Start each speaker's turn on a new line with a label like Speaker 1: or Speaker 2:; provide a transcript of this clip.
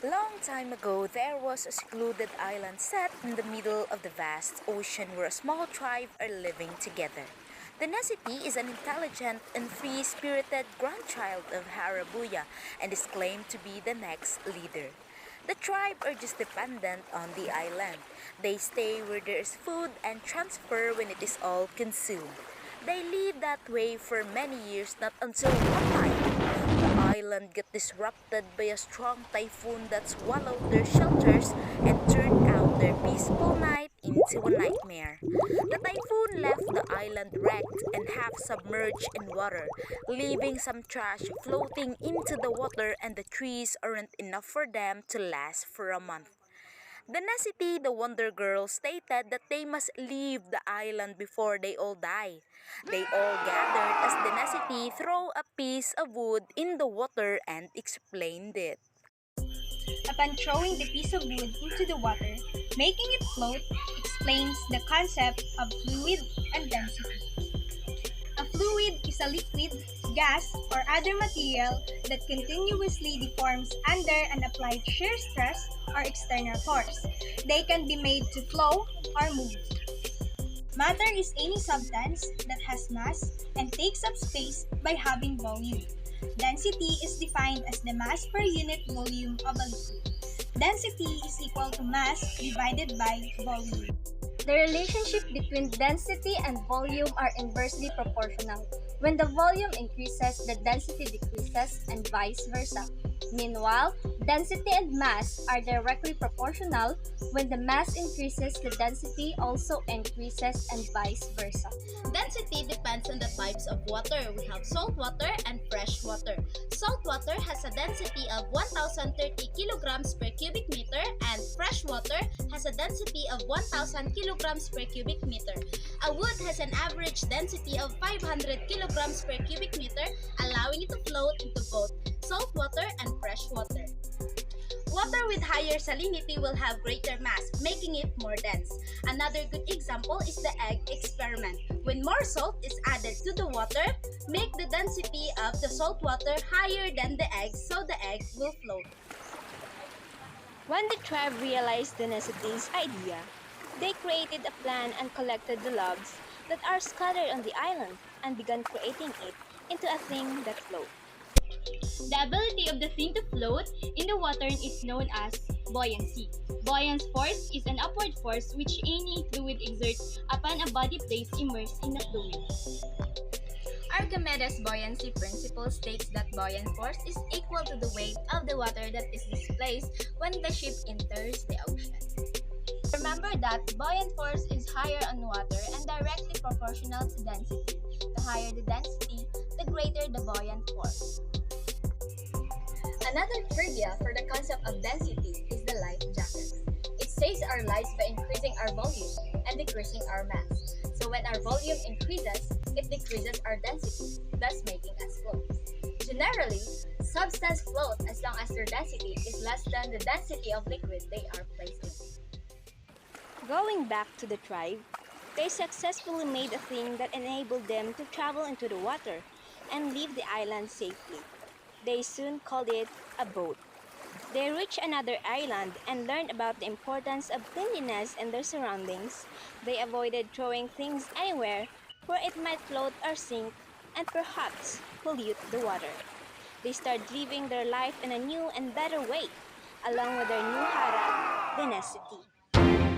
Speaker 1: Long time ago, there was a secluded island set in the middle of the vast ocean where a small tribe are living together. The Nesiti is an intelligent and free-spirited grandchild of Harabuya and is claimed to be the next leader. The tribe are just dependent on the island. They stay where there is food and transfer when it is all consumed. They live that way for many years, not until one night the island got disrupted by a strong typhoon that swallowed their shelters and turned out their peaceful night into a nightmare. The typhoon left the island wrecked and half submerged in water, leaving some trash floating into the water, and the trees aren't enough for them to last for a month. The Nesiti, the Wonder Girls, stated that they must leave the island before they all die. They all gathered as the Nesiti throw a piece of wood in the water and explained it.
Speaker 2: Upon throwing the piece of wood into the water, making it float explains the concept of fluid and density. A fluid is a liquid, gas, or other material that continuously deforms under an applied shear stress or external force. They can be made to flow or move. Matter is any substance that has mass and takes up space by having volume. Density is defined as the mass per unit volume of a liquid. Density is equal to mass divided by volume.
Speaker 3: The relationship between density and volume are inversely proportional. When the volume increases, the density decreases, and vice versa. Meanwhile, density and mass are directly proportional. When the mass increases, the density also increases, and vice versa.
Speaker 4: Density depends on the types of water. We have salt water and fresh water. Salt water has a density of 1030 kilograms per cubic meter, and fresh water has a density of 1000 kilograms per cubic meter. A wood has an average density of 500 kilograms per cubic meter, allowing it to float into both salt water and fresh water. Water with higher salinity will have greater mass, making it more dense. Another good example is the egg experiment. When more salt is added to the water, make the density of the salt water higher than the egg so the egg will float.
Speaker 5: When the tribe realized the Nesiti's idea, they created a plan and collected the logs that are scattered on the island and began creating it into a thing that floats.
Speaker 2: The ability of the thing to float in the water is known as buoyancy. Buoyant force is an upward force which any fluid exerts upon a body placed immersed in a fluid.
Speaker 4: Archimedes' buoyancy principle states that buoyant force is equal to the weight of the water that is displaced when the ship enters the ocean. Remember that buoyant force is higher on water and directly proportional to density. The higher the density, the greater the buoyant force. Another trivia for the concept of density is the life jacket. It saves our lives by increasing our volume and decreasing our mass. So when our volume increases, it decreases our density, thus making us float. Generally, substances float as long as their density is less than the density of liquid they are placed in.
Speaker 5: Going back to the tribe, they successfully made a thing that enabled them to travel into the water and leave the island safely. They soon called it a boat. They reached another island and learned about the importance of cleanliness in their surroundings. They avoided throwing things anywhere where it might float or sink and perhaps pollute the water. They started living their life in a new and better way, along with their new harag, the Nesiti.